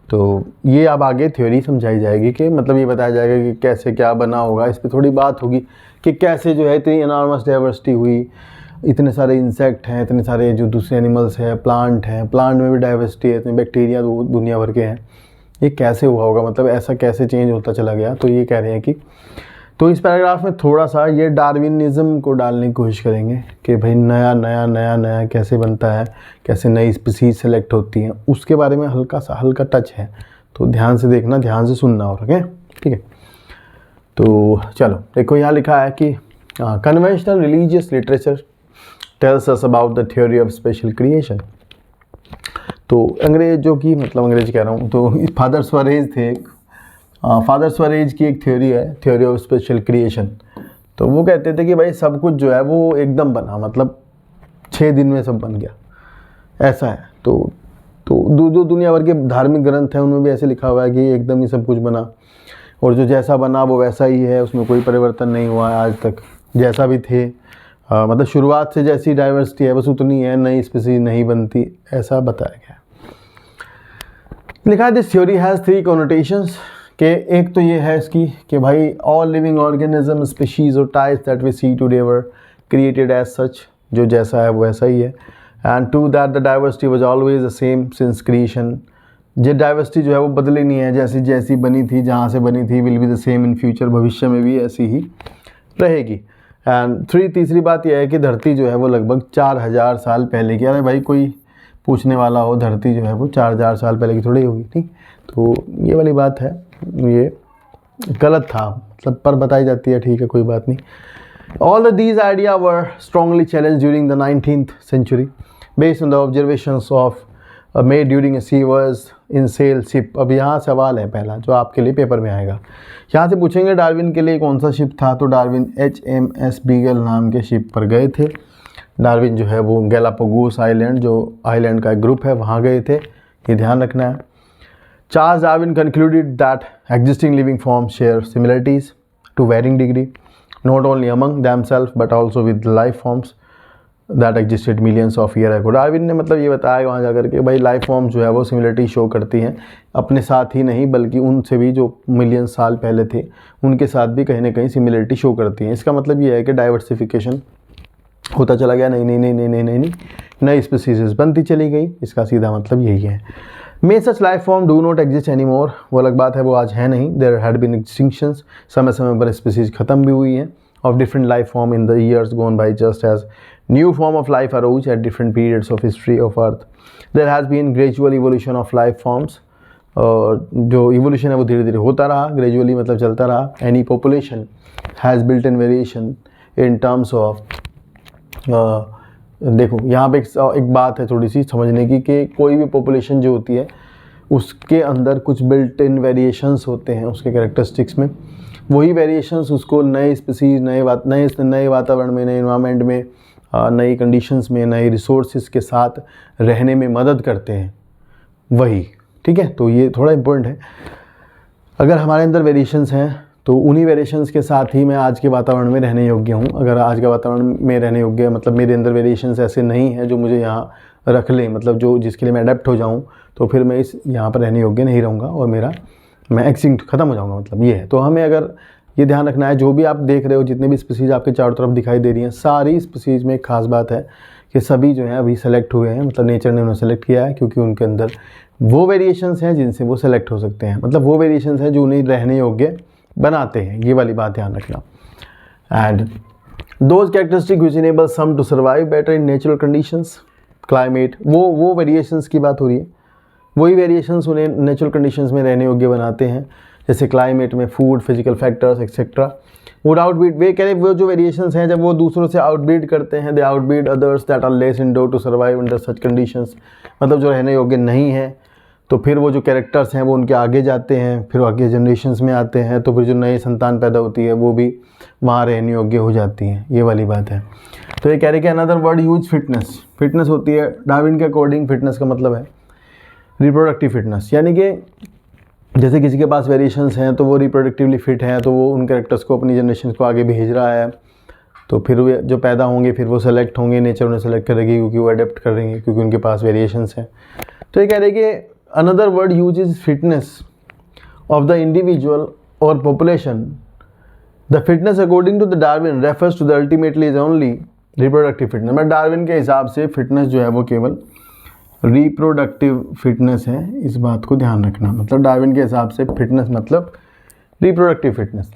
तो ये अब आगे थ्योरी समझाई जाएगी कि मतलब ये बताया जाएगा कि कैसे क्या बना होगा, इस पर थोड़ी बात होगी कि कैसे जो है इतनी एनॉर्मस डाइवर्सिटी हुई, इतने सारे इंसेक्ट हैं, इतने सारे जो दूसरे एनिमल्स हैं, प्लांट हैं, प्लांट में भी डाइवर्सिटी है, इतने बैक्टीरिया दुनिया भर के हैं, ये कैसे हुआ होगा, मतलब ऐसा कैसे चेंज होता चला गया। तो ये कह रहे हैं कि तो इस पैराग्राफ में थोड़ा सा ये डार्विनिज्म को डालने की कोशिश करेंगे कि भाई नया कैसे बनता है, कैसे नई स्पीसीज सेलेक्ट होती हैं, उसके बारे में हल्का टच है। तो ध्यान से देखना, ध्यान से सुनना और ओके, ठीक है। तो चलो देखो, यहाँ लिखा है कि conventional religious literature tells us about the theory of special creation. तो अंग्रेजों की, मतलब अंग्रेज कह रहा हूँ, तो फादर स्वरेज थे, फादर स्वरेज की एक थ्योरी है, थ्योरी ऑफ स्पेशल क्रिएशन। तो वो कहते थे कि भाई सब कुछ जो है वो एकदम बना, मतलब 6 दिन में सब बन गया, ऐसा है। तो जो दुनिया भर के धार्मिक ग्रंथ हैं उनमें भी ऐसे लिखा हुआ है कि एकदम ही सब कुछ बना, और जो जैसा बना वो वैसा ही है, उसमें कोई परिवर्तन नहीं हुआ है आज तक, जैसा भी थे, मतलब शुरुआत से जैसी डाइवर्सिटी है बस उतनी है, नई स्पीसीज नहीं बनती, ऐसा बताया गया। लिखा है दिस थ्योरी हैज़ 3 कॉनोटेशंस। कि एक तो ये है इसकी कि भाई ऑल लिविंग ऑर्गेनिज्म स्पीशीज और types that we see today were created as such, जो जैसा है वो वैसा ही है। And to that the diversity was always the same since creation, ये डाइवर्सिटी जो है वो बदली नहीं है, जैसी जैसी बनी थी, जहाँ से बनी थी, will be the same in future, भविष्य में भी ऐसी ही रहेगी। एंड तीसरी बात यह है कि धरती जो है वो लगभग 4000 साल पहले की, अरे भाई कोई पूछने वाला हो, धरती जो है वो 4000 साल पहले की थोड़ी होगी, ठीक। तो ये वाली बात है, ये गलत था मतलब, पर बताई जाती है, ठीक है कोई बात नहीं। All of these ideas were strongly challenged during the 19th century based on the observations of made during a seawords in sail ship। अब यहाँ सवाल है पहला जो आपके लिए पेपर में आएगा, यहाँ से पूछेंगे डार्विन के लिए कौन सा शिप था, तो डार्विन HMS बीगल नाम के शिप पर गए थे। डार्विन जो है वो गैलापागोस आइलैंड, जो आइलैंड का एक ग्रुप है, वहाँ गए थे, ये ध्यान रखना है। Charles Darwin concluded that existing living forms share similarities to varying degree not only among themselves but also with life forms that existed millions of years ago। Darwin ने मतलब ये बताया वहाँ जाकर के भाई लाइफ फॉर्म जो है वो सिमिलरिटी शो करती हैं, अपने साथ ही नहीं बल्कि उनसे भी जो मिलियन साल पहले थे उनके साथ भी कहीं ना कहीं सिमिलरिटी शो करती हैं। इसका मतलब ये है कि डाइवर्सिफिकेशन होता चला गया, नई स्पीसीज बनती चली गई, इसका सीधा मतलब यही है। May such life form do not exist any more, वो अलग बात है, वो आज है नहीं। देयर हैड बीन एक्सटिंक्शंस, समय समय पर स्पीसीज ख़त्म भी हुई हैं, of different life form in the years gone by, just as new form of life arose at different periods of history of earth. There has been gradual evolution of life forms, और जो evolution है वो धीरे धीरे होता रहा, gradually मतलब चलता रहा। Any population has built in variation in terms of, देखो यहाँ पे एक बात है थोड़ी सी समझने की कि कोई भी पॉपुलेशन जो होती है उसके अंदर कुछ बिल्ट इन वेरिएशंस होते हैं उसके कैरेक्टरिस्टिक्स में, वही वेरिएशंस उसको नए स्पीसीज, नए वातावरण में, नए इन्वायरमेंट में, नई कंडीशंस में, नए रिसोर्सेज के साथ रहने में मदद करते हैं, वही, ठीक है। तो ये थोड़ा इम्पोर्टेंट है, अगर हमारे अंदर वेरिएशंस हैं तो उन्हीं वेरिएशंस के साथ ही मैं आज के वातावरण में रहने योग्य हूँ। अगर आज के वातावरण में रहने योग्य मतलब मेरे अंदर वेरिएशंस ऐसे नहीं हैं जो मुझे यहाँ रख लें, मतलब जो जिसके लिए मैं अडेप्ट हो जाऊँ, तो फिर मैं इस यहाँ पर रहने योग्य नहीं रहूँगा और मैं एक्सटिंक्ट ख़त्म हो जाऊँगा, मतलब ये है। तो हमें अगर ये ध्यान रखना है, जो भी आप देख रहे हो, जितने भी स्पीसीज़ आपके चारों तरफ दिखाई दे रही हैं, सारी स्पीसीज़ में एक खास बात है कि सभी जो हैं अभी सेलेक्ट हुए हैं, मतलब नेचर ने उन्हें सेलेक्ट किया है क्योंकि उनके अंदर वो वेरिएशंस हैं जिनसे वो सेलेक्ट हो सकते हैं, मतलब वो वेरिएशंस हैं जो उन्हें रहने योग्य बनाते हैं, ये वाली बात ध्यान रखना। And those characteristic which enable some to survive better in natural conditions, climate, वो वेरिएशंस की बात हो रही है, वही वेरिएशंस उन्हें नेचुरल कंडीशंस में रहने योग्य बनाते हैं, जैसे क्लाइमेट में food, physical factors etcetera. Would outbeat, वे कह रहे वो जो वेरिएशंस हैं जब वो दूसरों से आउटबीट करते हैं, they outbeat others that are less endure to survive under such conditions, मतलब जो रहने योग्य नहीं है तो फिर वो जो कैरेक्टर्स हैं वो उनके आगे जाते हैं, फिर आगे जनरेशन्स में आते हैं, तो फिर जो नई संतान पैदा होती है वो भी वहाँ रहने योग्य हो जाती हैं, ये वाली बात है। तो ये कह रहे कि अनदर वर्ड यूज फिटनेस होती है डार्विन के अकॉर्डिंग, फिटनेस का मतलब है रिप्रोडक्टिव फिटनेस, यानी कि जैसे किसी के पास वेरिएशंस हैं तो वो रिप्रोडक्टिवली फिट है, तो वो उन कैरेक्टर्स को अपनी जनरेशन को आगे भेज रहा है, तो फिर वे जो पैदा होंगे फिर वो सेलेक्ट होंगे, नेचर उन्हें सेलेक्ट करेगी क्योंकि वो अडेप्ट करेंगे क्योंकि उनके पास वेरिएशंस हैं। तो ये कह रहे कि another word used is fitness of the individual or population। The fitness according to the Darwin refers to the ultimately is only reproductive fitness। मैं डार्विन के हिसाब से फिटनेस जो है वो केवल रिप्रोडक्टिव फिटनेस है, इस बात को ध्यान रखना, मतलब डार्विन के हिसाब से फिटनेस मतलब reproductive fitness.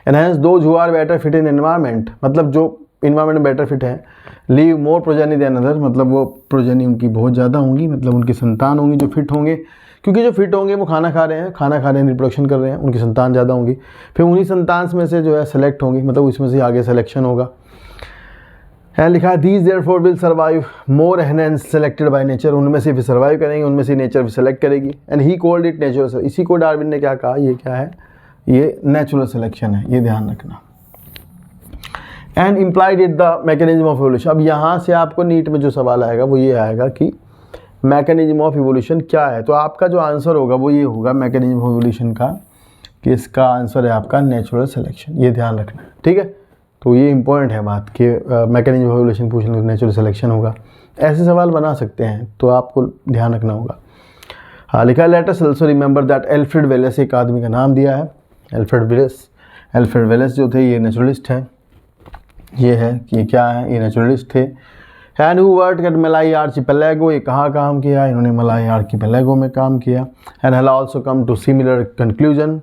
And hence those who are better fit in environment, मतलब जो इन्वायरमेंट में बेटर फिट है, live more progeny than other, मतलब वो प्रोजेनी उनकी बहुत ज़्यादा होंगी, मतलब उनकी संतान होंगी जो फिट होंगे, क्योंकि जो फिट होंगे वो खाना खा रहे हैं, रिप्रोडक्शन कर रहे हैं, उनकी संतान ज़्यादा होंगी, फिर उन्हीं संतान में से जो है सेलेक्ट होंगी, मतलब उसमें से आगे सिलेक्शन होगा। है लिखा these therefore will survive more enhance selected by nature, उनमें से भी सर्वाइव करेंगे, उनमें से नेचर भी सेलेक्ट करेगी। And he called it natural, इसी को डार्विन ने क्या कहा, ये क्या है, ये नेचुरल सिलेक्शन है, ये ध्यान रखना। And implied it the mechanism of evolution. अब यहाँ से आपको नीट में जो सवाल आएगा वो ये आएगा कि मैकेनिज्म ऑफ इवोल्यूशन क्या है, तो आपका जो आंसर होगा वो ये होगा मैकेनिज्म ऑफ इवोल्यूशन का, कि इसका आंसर है आपका नेचुरल सिलेक्शन, ये ध्यान रखना, ठीक है। तो ये इंपॉर्टेंट है बात कि मैकेनिज्म ऑफ इवोल्यूशन पूछने तो नेचुरल सिलेक्शन होगा, ऐसे सवाल बना सकते हैं, तो आपको ध्यान रखना होगा। हाँ लिखा है let us also remember that Alfred Wallace एक आदमी का नाम दिया है, एल्फ्रेड वेलेस जो थे ये नेचुरलिस्ट है, ये है ये क्या है, ये नेचुरलिस्ट थे। एंड हु वर्कड एट मलाई आर्चिपेलागो, ये कहाँ काम किया, इन्होंने मलाई आर्चिपेलागो में काम किया। And have also come to similar conclusion,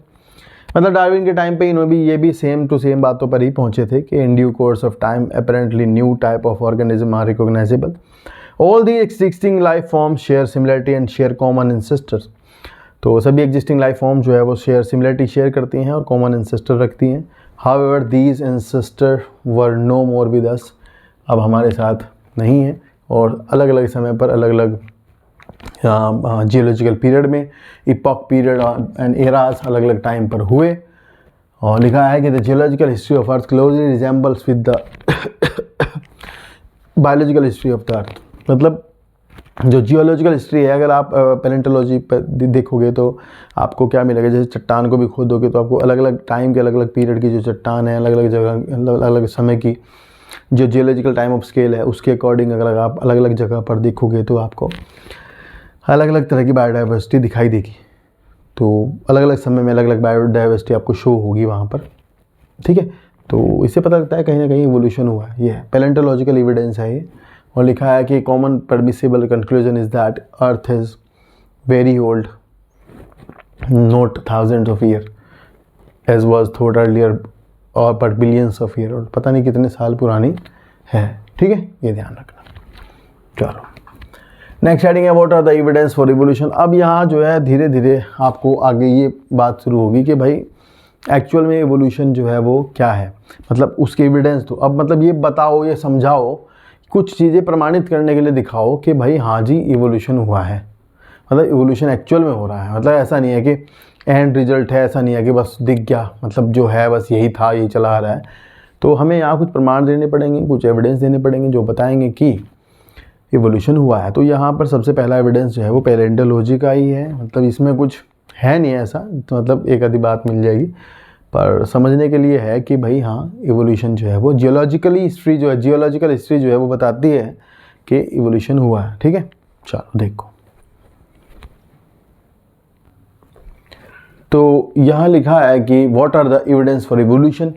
मतलब डार्विन के टाइम पे इन्होंने भी ये भी सेम टू सेम बातों पर ही पहुंचे थे कि in due course of time apparently new type of organism are recognisable, all the existing life forms share similarity and share common ancestors. तो सभी एग्जिस्टिंग लाइफ फॉर्म जो है वो सिमिलरिटी शेयर करती हैं और कॉमन एंसेस्टर रखती हैं। However these ancestor were no more with us, अब हमारे साथ नहीं है और अलग अलग समय पर अलग अलग जियोलॉजिकल पीरियड में इपॉक पीरियड एंड एराज अलग अलग टाइम पर हुए। और लिखा है कि the geological history of earth closely resembles with the biological history of the earth, मतलब जो जियोलॉजिकल हिस्ट्री है अगर आप पैलेंटोलॉजी पर देखोगे तो आपको क्या मिलेगा, जैसे चट्टान को भी खोदोगे तो आपको अलग अलग टाइम के अलग अलग पीरियड की जो चट्टान है अलग अलग जगह अलग अलग समय की जो जियोलॉजिकल टाइम ऑफ स्केल है उसके अकॉर्डिंग अगर आप अलग अलग जगह पर देखोगे तो आपको अलग अलग तरह की बायोडाइवर्सिटी दिखाई देगी। तो अलग अलग समय में अलग अलग बायोडाइवर्सिटी आपको शो होगी वहाँ पर, ठीक है। तो इससे पता लगता है कहीं ना कहीं इवोल्यूशन हुआ है, ये है पैलेंटोलॉजिकल एविडेंस है ये। और लिखा है कि common permissible conclusion is that earth is very old, not thousands of year as was thought earlier और बट बिलियंस ऑफ ईयर, और पता नहीं कितने साल पुरानी है, ठीक है, ये ध्यान रखना। चलो नेक्स्ट हेडिंग है what are the evidence for evolution. अब यहाँ जो है धीरे धीरे आपको आगे ये बात शुरू होगी कि भाई एक्चुअल में इवोल्यूशन जो है वो क्या है, मतलब उसके एविडेंस दो। अब मतलब ये बताओ, ये समझाओ, कुछ चीज़ें प्रमाणित करने के लिए दिखाओ कि भाई हाँ जी इवोल्यूशन हुआ है, मतलब इवोल्यूशन एक्चुअल में हो रहा है। मतलब ऐसा नहीं है कि एंड रिजल्ट है, ऐसा नहीं है कि बस दिख गया, मतलब जो है बस यही था, यही चला आ रहा है। तो हमें यहाँ कुछ प्रमाण देने पड़ेंगे, कुछ एविडेंस देने पड़ेंगे जो बताएंगे कि इवोल्यूशन हुआ है। तो यहाँ पर सबसे पहला एविडेंस जो है वो पैलेंटोलॉजी का ही है, मतलब इसमें कुछ है नहीं ऐसा, तो मतलब एक आधी बात मिल जाएगी, पर समझने के लिए है कि भाई हाँ इवोल्यूशन जो है वो जियोलॉजिकल हिस्ट्री जो है वो बताती है कि इवोल्यूशन हुआ है, ठीक है। चलो देखो, तो यहाँ लिखा है कि what are the evidence for evolution.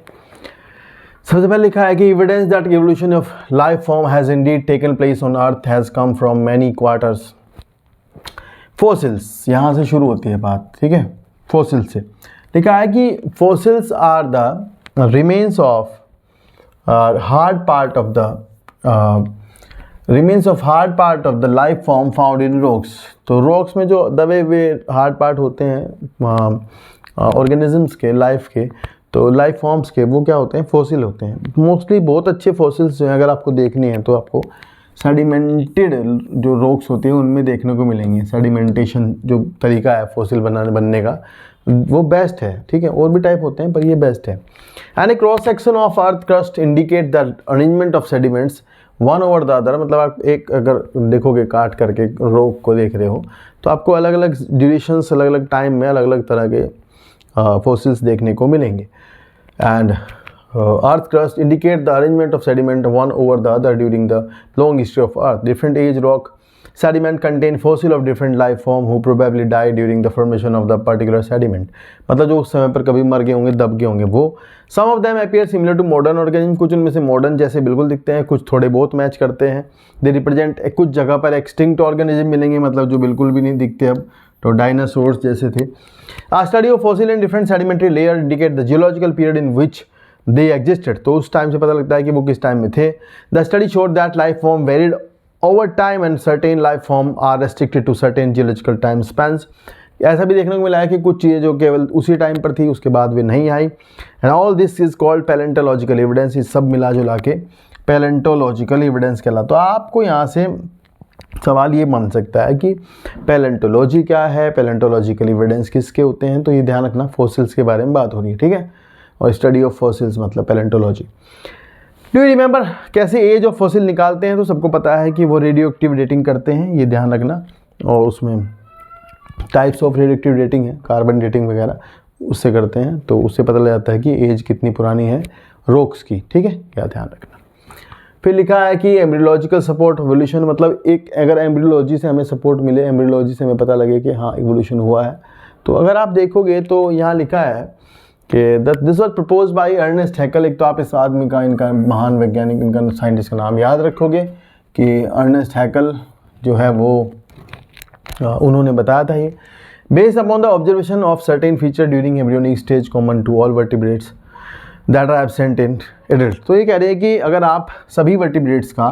सबसे पहले लिखा है कि evidence that evolution of life form has indeed taken place on earth has come from many quarters. Fossils, यहाँ से शुरू होती है बात, ठीक है, फॉसिल से। लिखा है कि fossils are the remains of hard part of the life form found in rocks. तो रॉक्स में जो दबे हुए हार्ड पार्ट होते हैं ऑर्गेनिजम्स के, लाइफ के, तो लाइफ फॉर्म्स के, वो क्या होते हैं, फॉसिल होते हैं मोस्टली। बहुत अच्छे फॉसिल्स जो हैं अगर आपको देखने हैं तो आपको सेडिमेंटेड जो रॉक्स होते हैं उनमें देखने को मिलेंगे। सेडिमेंटेशन जो तरीका है फॉसिल बनने का वो बेस्ट है, ठीक है, और भी टाइप होते हैं पर ये बेस्ट है। And A cross section of earth crust indicate the arrangement of sediments one over the other. मतलब आप एक अगर देखोगे काट करके रॉक को देख रहे हो तो आपको अलग अलग ड्यूरेशंस, अलग अलग टाइम में अलग अलग तरह के फॉसिल्स देखने को मिलेंगे। And earth crust indicate the arrangement of sediment one over the other during the long history of earth. Different age rock sediment contain fossil of different life form who probably died during the formation of the particular sediment। मतलब जो उस समय पर कभी मर गए होंगे, दब गए होंगे वो। some of them appear similar to modern organism, कुछ उनमें से मॉडर्न जैसे बिल्कुल दिखते हैं, कुछ थोड़े बहुत मैच करते हैं। they represent कुछ जगह पर एक्सटिंक्ट ऑर्गेनिज्म मिलेंगे, मतलब जो बिल्कुल भी नहीं दिखते अब, तो डायनासोर्स जैसे थे। a study of fossil in different sedimentary layer indicate the geological period in which they existed। तो उस टाइम से पता लगता है कि वो किस टाइम में थे। the study showed that life form varied over time and certain life form are restricted to certain geological time spans। ऐसा भी देखने को मिला है कि कुछ चीज़ें जो केवल उसी टाइम पर थी उसके बाद वे नहीं आई। And all this is called palaeontological evidence. ये सब मिला जुला के पैलेंटोलॉजिकल एविडेंस कहला। तो आपको यहाँ से सवाल ये बन सकता है कि पैलेंटोलॉजी क्या है, पैलेंटोलॉजिकल एविडेंस किसके होते हैं। तो ये ध्यान रखना, फॉसिल्स के बारे में बात हो रही है, ठीक है, और स्टडी ऑफ फॉसिल्स मतलब पैलेंटोलॉजी। डू यू रिमेंबर कैसे एज ऑफ फॉसिल निकालते हैं? तो सबको पता है कि वो रेडियो एक्टिव डेटिंग करते हैं, ये ध्यान रखना। और उसमें types of radio active dating है, कार्बन डेटिंग वगैरह उससे करते हैं, तो उससे पता लग जाता है कि एज कितनी पुरानी है रॉक्स की, ठीक है, क्या ध्यान रखना। फिर लिखा है कि एम्ब्रियोलॉजिकल सपोर्ट इवोल्यूशन, मतलब एक अगर एम्ब्रियोलॉजी से हमें सपोर्ट मिले, एम्ब्रियोलॉजी से हमें पता लगे कि हाँ इवोल्यूशन हुआ है। तो अगर आप देखोगे तो यहाँ लिखा है कि this was propose by Ernest Haeckel. एक तो आप इस आदमी का, इनका महान वैज्ञानिक, इनका साइंटिस्ट का नाम याद रखोगे कि अर्नेस्ट हैकल जो है वो उन्होंने बताया था ये। Based upon the observation of certain feature during embryonic stage common to all vertebrates that are absent in adult. तो ये कह रहे हैं कि अगर आप सभी वर्टिब्रेट्स का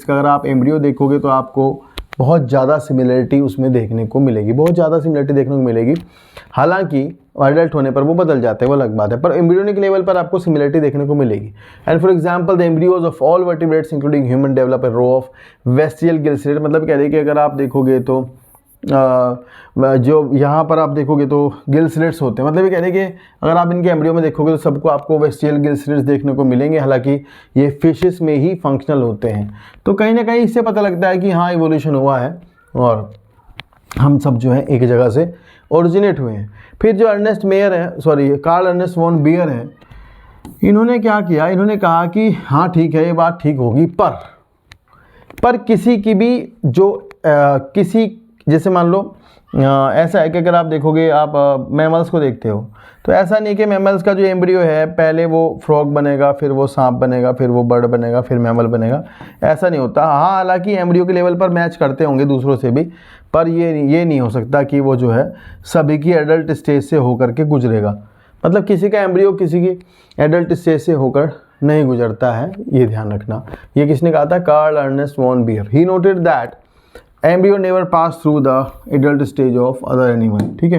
अगर आप एम्ब्रियो देखोगे तो आपको बहुत ज़्यादा सिमिलरिटी उसमें देखने को मिलेगी, बहुत ज़्यादा सिमिलरिटी देखने को मिलेगी। हालांकि एडल्ट होने पर वो बदल जाते हैं, वो अलग बात है, पर एम्ब्रियोनिक लेवल पर आपको सिमिलरिटी देखने को मिलेगी। And for example the embryos of all vertebrates including human develop a row of vestigial gill slit. मतलब कह रहे हैं कि अगर आप देखोगे तो जो यहाँ पर आप देखोगे तो गिल स्लिट्स होते हैं, मतलब ये कह रहे हैं कि अगर आप इनके एम्ब्रियो में देखोगे तो सबको आपको वेस्टियल गिल स्लिट्स देखने को मिलेंगे। हालांकि ये फिशेस में ही फंक्शनल होते हैं। तो कहीं ना कहीं इससे पता लगता है कि हाँ इवोल्यूशन हुआ है और हम सब जो है एक जगह से ओरिजिनेट हुए हैं। फिर जो कार्ल अर्नेस्ट वॉन बियर है, इन्होंने क्या किया, इन्होंने कहा कि हाँ ठीक है ये बात ठीक होगी, पर किसी की भी जो किसी, जैसे मान लो ऐसा है कि अगर आप देखोगे, आप मैमल्स को देखते हो तो ऐसा नहीं कि मैमल्स का जो एम्ब्रियो है पहले वो फ्रॉग बनेगा, फिर वो सांप बनेगा, फिर वो बर्ड बनेगा, फिर मैमल बनेगा, ऐसा नहीं होता। हाँ हालांकि एम्ब्रियो के लेवल पर मैच करते होंगे दूसरों से भी, पर ये नहीं हो सकता कि वो जो है सभी की एडल्ट स्टेज से होकर के गुजरेगा। मतलब किसी का एम्ब्रियो किसी की एडल्ट स्टेज से होकर नहीं गुजरता है, ये ध्यान रखना। ये किसने कहा था? Karl Ernst von Baer. He noted that embryo never pass through the adult stage of other animal. ठीक है,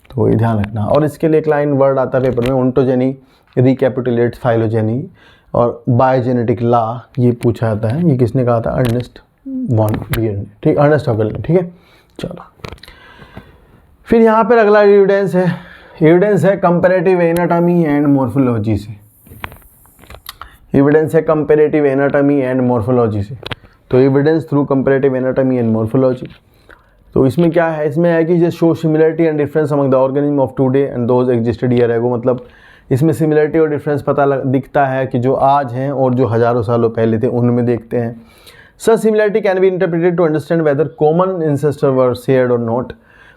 तो ये ध्यान रखना। और इसके लिए एक लाइन वर्ड आता है पेपर में, ओंटोजेनी रिकैपिटुलेट्स फाइलोजेनी और बायोजेनेटिक लॉ, ये पूछा जाता है। ये किसने कहा था? अर्नेस्ट वॉन बियर ने, ठीक, अर्नेस्ट हैकल ने। ठीक है, चलो फिर यहाँ पर अगला एविडेंस है कंपैरेटिव एनाटॉमी एंड मॉर्फोलॉजी से। एविडेंस है कंपैरेटिव एनाटॉमी एंड मॉर्फोलॉजी से। तो evidence through comparative anatomy and morphology, तो इसमें क्या है? इसमें है कि just show similarity and difference among the organism of today and those existed year ago. मतलब इसमें सिमिलरिटी और डिफरेंस दिखता है कि जो आज हैं और जो हज़ारों सालों पहले थे उनमें देखते हैं। Such similarity can be interpreted to understand whether common ancestor were shared और नॉट।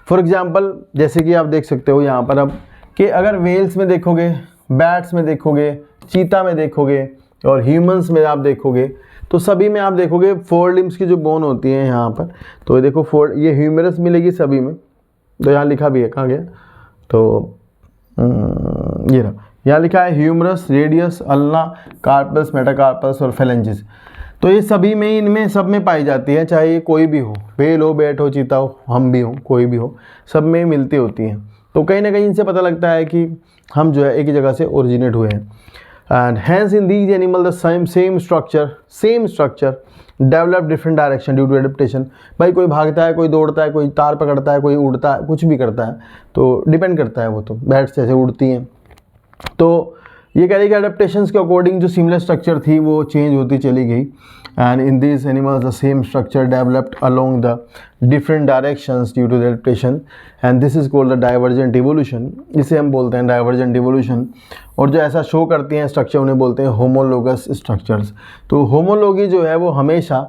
फॉर एग्जाम्पल, जैसे कि आप देख सकते हो यहाँ पर अब कि अगर वेल्स में देखोगे, बैट्स में देखोगे, चीता में देखोगे और ह्यूमंस में आप देखोगे तो सभी में आप देखोगे 4 लिम्स की जो बोन होती है यहाँ पर, तो ये देखो 4, ये ह्यूमरस मिलेगी सभी में। तो यहाँ लिखा भी है, कहाँ गया? तो ये रहा, यहाँ लिखा है humerus, radius, ulna, carpus, metacarpus और फेलेंजिस। तो ये सभी में, इनमें सब में पाई जाती है, चाहे ये कोई भी हो, वेल हो, बैट हो, चीता हो, हम भी हो, कोई भी हो, सब में मिलती होती हैं। तो कहीं ना कहीं इनसे पता लगता है कि हम जो है एक ही जगह से ओरिजिनेट हुए हैं। And hence in these animal the same structure develop different direction due to adaptation। भाई कोई भागता है, कोई दौड़ता है, कोई तार पकड़ता है, कोई उड़ता है, कुछ भी करता है, तो डिपेंड करता है। वो तो बैट्स जैसे उड़ती हैं। तो ये कह रही है कि अडेप्टेशंस के अकॉर्डिंग जो सिमिलर स्ट्रक्चर थी वो चेंज होती चली गई। And in this animals the same structure developed along the different directions due to the adaptation and this is called the divergent evolution. इसे हम बोलते हैं डाइवर्जेंट इवोल्यूशन। और जो ऐसा शो करती हैं स्ट्रक्चर उन्हें बोलते हैं होमोलोगस स्ट्रक्चर्स। तो होमोलॉगी जो है वो हमेशा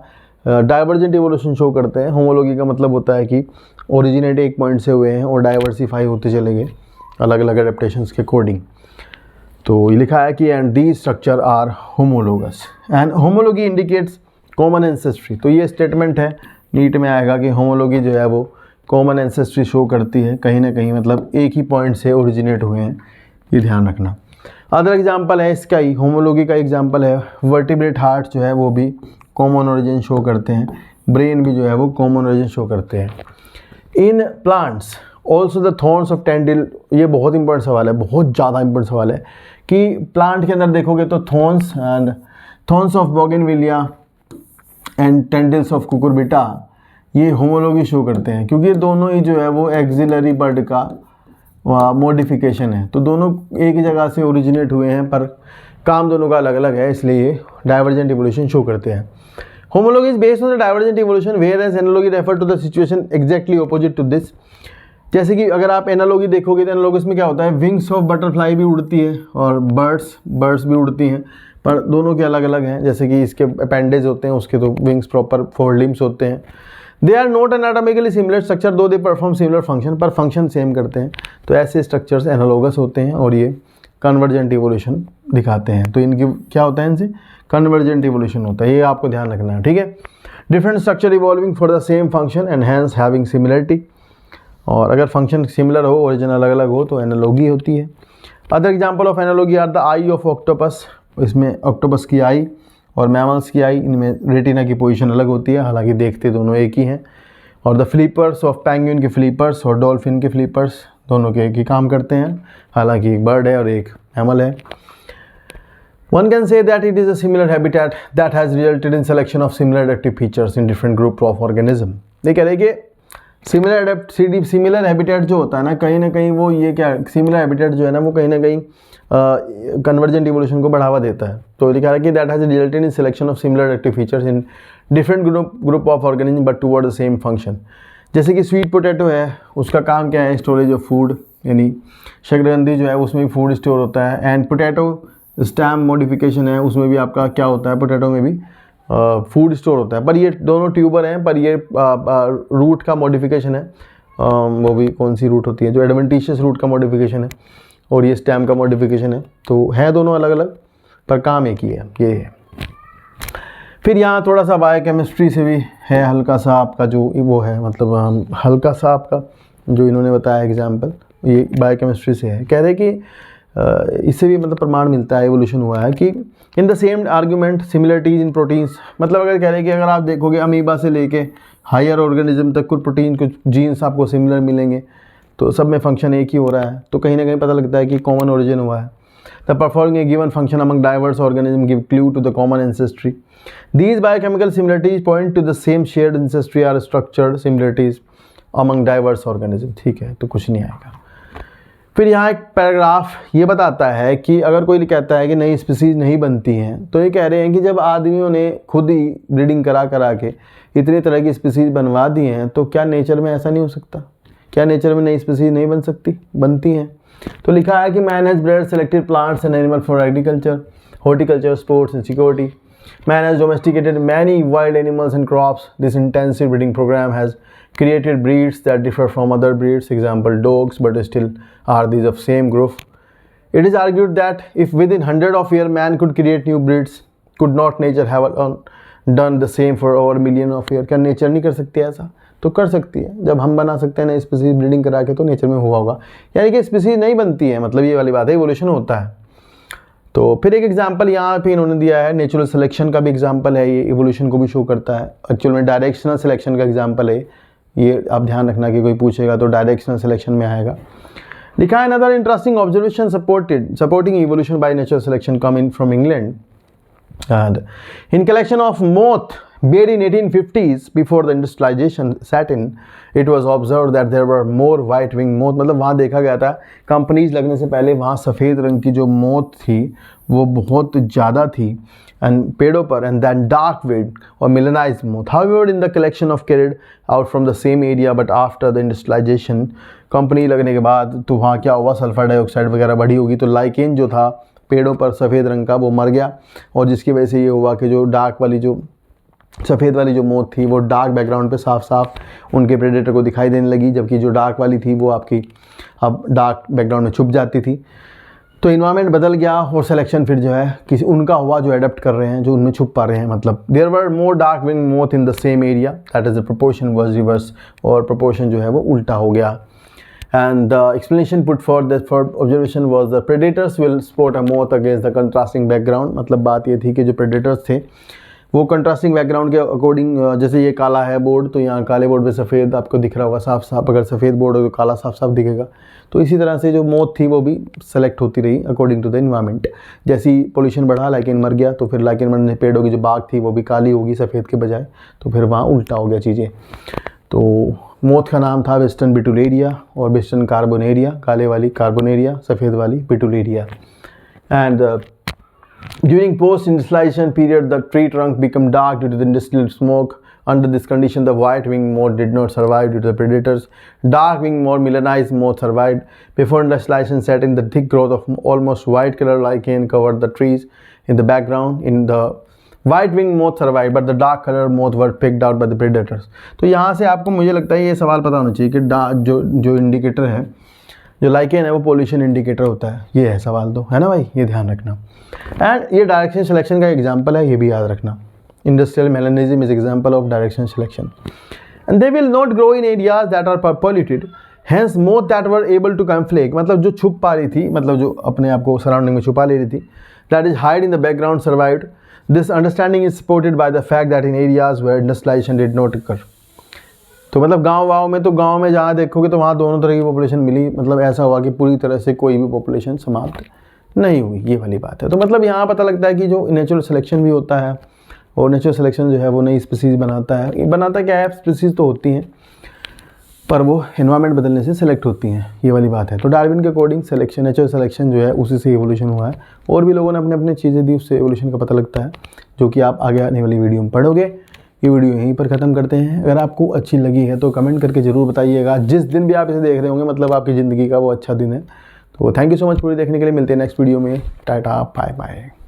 डाइवर्जेंट इवोल्यूशन शो करते हैं। होमोलॉगी का मतलब होता है कि ओरिजिनेट एक पॉइंट से हुए हैं और डाइवर्सिफाई होते चले गए अलग अलग एडेप्टेशंस के अकॉर्डिंग। तो ये लिखा है कि and the structure are homologous and homology indicates common ancestry. तो ये स्टेटमेंट है, नीट में आएगा कि होमोलॉगी जो है वो कॉमन एंसेस्ट्री शो करती है, कहीं ना कहीं मतलब एक ही पॉइंट से ओरिजिनेट हुए हैं, ये ध्यान रखना। अदर एग्जाम्पल है इसका ही, होमोलॉगी का एग्जाम्पल है वर्टिब्रेट हार्ट जो है वो भी कॉमन ओरिजिन शो करते हैं, ब्रेन भी जो है वो कॉमन ओरिजिन शो करते हैं। In plants also the thorns of tendril, ये बहुत इंपॉर्टेंट सवाल है, बहुत ज़्यादा इंपॉर्टेंट सवाल है कि प्लांट के अंदर देखोगे तो thorns of bougainvillea and tendrils of cucurbita ये होमोलॉगी शो करते हैं, क्योंकि ये दोनों ही जो है वो एक्सिलरी बर्ड का मॉडिफिकेशन है। तो दोनों एक ही जगह से ओरिजिनेट हुए हैं पर काम दोनों का अलग अलग है, इसलिए डाइवर्जेंट इवोल्यूशन शो करते हैं। Homology is based on the divergent evolution whereas analogy refer to the situation exactly opposite to this. जैसे कि अगर आप एनालॉगी देखोगे तो एनालॉगस में क्या होता है, विंग्स ऑफ बटरफ्लाई भी उड़ती है और बर्ड्स भी उड़ती हैं, पर दोनों के अलग अलग हैं। जैसे कि इसके अपेंडेज होते हैं, उसके तो विंग्स प्रॉपर 4 लिम्स होते हैं। They are not anatomically similar structure though they perform similar function, पर फंक्शन सेम करते हैं। तो ऐसे स्ट्रक्चर्स एनालोगस होते हैं और ये कन्वर्जेंट इवोल्यूशन दिखाते हैं। तो इनकी क्या होता है, इनसे कन्वर्जेंट इवोल्यूशन होता है, ये आपको ध्यान रखना है, ठीक है। Different structure evolving for the same function and hence having similarity, और अगर फंक्शन सिमिलर हो, ओरिजिन अलग अलग हो, तो एनालॉगी होती है। Other example of analogy are the eye of octopus, इसमें ऑक्टोपस की आई और मैमल्स की आई, इनमें रेटिना की पोजीशन अलग होती है, हालांकि देखते दोनों एक ही हैं। और द फ्लिपर्स ऑफ पेंगुइन के फ्लिपर्स और डॉल्फिन के फ्लिपर्स दोनों के एक ही काम करते हैं, हालांकि एक बर्ड है और एक मैमल है। One can say that it is a similar habitat that has resulted in selection of similar adaptive features in different group of organism। ये कह रहे हैं कि सिमिलर हैबिटेट जो होता है ना कहीं वो ये क्या सिमिलर हैबिटेट जो है ना वो कहीं ना कहीं कन्वर्जेंट इवोल्यूशन को बढ़ावा देता है। तो लिखा है कि that has resulted in selection of similar adaptive features in different group of organism but toward the same function. जैसे कि स्वीट पोटैटो है, उसका काम क्या है, स्टोरेज ऑफ फूड, यानी शकरकंदी जो है उसमें भी फूड स्टोर होता है। एंड पोटैटो स्टैम मॉडिफिकेशन है, उसमें भी आपका क्या होता है, पोटैटो में भी फूड स्टोर होता है। पर ये दोनों ट्यूबर हैं, पर ये रूट का मॉडिफिकेशन है, वो भी कौन सी रूट होती है, जो एडवेंटिशियस रूट का मॉडिफिकेशन है, और ये स्टैम का मॉडिफिकेशन है। तो है दोनों अलग अलग, पर काम एक ही है, ये है। फिर यहाँ थोड़ा सा बायोकेमिस्ट्री से भी है, हल्का सा आपका जो वो है, मतलब हल्का सा आपका जो इन्होंने बताया एग्जाम्पल, ये बायोकेमिस्ट्री से है। कह रहे कि इससे भी मतलब प्रमाण मिलता है, एवोल्यूशन हुआ है कि इन the same argument similarities in proteins, मतलब अगर कह रहे हैं कि अगर आप देखोगे अमीबा से लेके हायर ऑर्गेनिज्म तक कुछ प्रोटीन कुछ जीन्स आपको सिमिलर मिलेंगे, तो सब में फंक्शन एक ही हो रहा है, तो कहीं ना कहीं पता लगता है कि कॉमन ओरिजिन हुआ है। The performing a given function among diverse organism give clue to the common ancestry. These biochemical similarities point to the same shared ancestry are structured similarities among diverse organism. ठीक है, तो कुछ नहीं आएगा। फिर यहाँ एक पैराग्राफ ये बताता है कि अगर कोई कहता है कि नई स्पीसीज नहीं बनती हैं, तो ये कह रहे हैं कि जब आदमियों ने खुद ही ब्रीडिंग करा के इतनी तरह की स्पीसीज बनवा दी हैं, तो क्या नेचर में ऐसा नहीं हो सकता? क्या नेचर में नई स्पीसीज नहीं बन सकती? बनती हैं। तो लिखा है कि man has bread selected plants and animal for agriculture, horticulture, sports and security. Man has domesticated many wild animals and crops. This intensive breeding program has created breeds that differ from other breeds, example dogs, but still are these of same group. It is argued that if within 100 of years man could create new breeds, could not nature have done the same for over million of years? क्या nature नहीं कर सकती ऐसा? तो कर सकती है। जब हम बना सकते हैं नई स्पीसीज ब्रीडिंग करा के, तो नेचर में हुआ होगा। यानी कि स्पीसीज नहीं बनती है, मतलब ये वाली बात है, इवोल्यूशन होता है। तो फिर एक एग्जांपल यहाँ पे इन्होंने दिया है, नेचुरल सिलेक्शन का भी एग्जांपल है, ये इवोल्यूशन को भी शो करता है। एक्चुअल में डायरेक्शनल सिलेक्शन का एग्जांपल है, ये आप ध्यान रखना कि कोई पूछेगा तो डायरेक्शनल सिलेक्शन में आएगा। लिखा है another interesting observation supporting evolution by natural selection come in from England and in collection of moth made in 1850s before the industrialization set in, it was observed that there were more white winged moth, मतलब वहाँ देखा गया था companies लगने से पहले वहाँ सफ़ेद रंग की जो मोथ थी वो बहुत ज़्यादा थी एंड पेड़ों पर, एंड दैन डार्क विंग्ड और melanised moth however in the collection of carried out from the same area but after the industrialisation, company लगने के बाद तो वहाँ क्या हुआ, सल्फर डाइऑक्साइड वगैरह बढ़ी होगी, तो लाइकेन जो था पेड़ों पर सफ़ेद रंग का वो मर गया, और जिसकी वजह से ये हुआ कि जो डार्क वाली जो सफ़ेद वाली जो मोथ थी वो डार्क बैकग्राउंड पे साफ साफ उनके प्रेडेटर को दिखाई देने लगी, जबकि जो डार्क वाली थी वो आपकी अब डार्क बैकग्राउंड में छुप जाती थी। तो इन्वायरमेंट बदल गया और सिलेक्शन फिर जो है किसी उनका हुआ जो अडेप्ट कर रहे हैं, जो उनमें छुप पा रहे हैं। मतलब there were more dark wing moth in the same area, that is the proportion was reverse, और प्रोपोर्शन जो है वो उल्टा हो गया। And the explanation put for this for observation was the predators will spot a moth against the contrasting background. मतलब बात ये थी कि जो प्रेडेटर्स थे वो कंट्रास्टिंग बैकग्राउंड के अकॉर्डिंग, जैसे ये काला है बोर्ड तो यहाँ काले बोर्ड पे सफ़ेद आपको दिख रहा होगा साफ साफ, अगर सफ़ेद बोर्ड हो तो काला साफ साफ दिखेगा। तो इसी तरह से जो मोथ थी वो भी सेलेक्ट होती रही अकॉर्डिंग टू द इन्वायरमेंट। जैसी पोल्यूशन बढ़ा लाइकेन मर गया, तो फिर लाइकेन मरने पेड़ों की जो बाग थी वो भी काली होगी सफ़ेद के बजाय, तो फिर वहाँ उल्टा हो गया चीज़ें। तो मोथ का नाम था वेस्टर्न बिटुलेरिया और वेस्टर्न कार्बोनेरिया, काले वाली कार्बोनेरिया, सफ़ेद वाली betularia. And during post-industrialization period, the tree trunk became dark due to the industrial smoke. Under this condition, the white-winged moth did not survive due to the predators. Dark-winged, more melanized moth survived. Before industrialization set in, the thick growth of almost white color lichen covered the trees. in the background. In the white wing moth survived but the dark color moth were picked out by the predators. तो यहाँ से आपको मुझे लगता है ये सवाल पता होना चाहिए कि जो इंडिकेटर है, जो लाइकेन है वो पोल्यूशन इंडिकेटर होता है। ये है सवाल तो, है ना भाई, ये ध्यान रखना। एंड ये डायरेक्शन सिलेक्शन का एग्जाम्पल है, ये भी याद रखना। Industrial melanism is example of direction selection. And they will not grow in areas that are polluted, hence moth that were able to camouflage, मतलब जो छुप पा रही थी, मतलब जो अपने आप को सराउंडिंग में छुपा ले रही थी, that is hide in the background survived. This understanding is supported by the fact that in areas where industrialization did not occur। तो मतलब गाँव में तो गाँव में जहाँ देखोगे तो वहाँ दोनों तरह की पॉपुलेशन मिली, मतलब ऐसा हुआ कि पूरी तरह से कोई भी पॉपुलेशन समाप्त नहीं हुई, ये वाली बात है। तो मतलब यहाँ पता लगता है कि जो नेचुरल सिलेक्शन भी होता है, और नेचुरल सिलेक्शन जो है वो नई स्पीसीज बनाता है। ये बनाता क्या है, स्पीसीज तो होती हैं पर वो एनवायरनमेंट बदलने से सेलेक्ट होती हैं, ये वाली बात है। तो डार्विन के अकॉर्डिंग सिलेक्शन, नेचुरल सिलेक्शन जो है उसी से एवोल्यूशन हुआ है। और भी लोगों ने अपने अपने चीज़ें दी, उससे एवोल्यूशन का पता लगता है, जो कि आप आगे आने वाली वीडियो में पढ़ोगे। ये वीडियो यहीं पर ख़त्म करते हैं। अगर आपको अच्छी लगी है तो कमेंट करके ज़रूर बताइएगा। जिस दिन भी आप इसे देख रहे होंगे मतलब आपकी ज़िंदगी का वो अच्छा दिन है। तो थैंक यू सो मच पूरी देखने के लिए। मिलते हैं नेक्स्ट वीडियो में। Tata bye bye.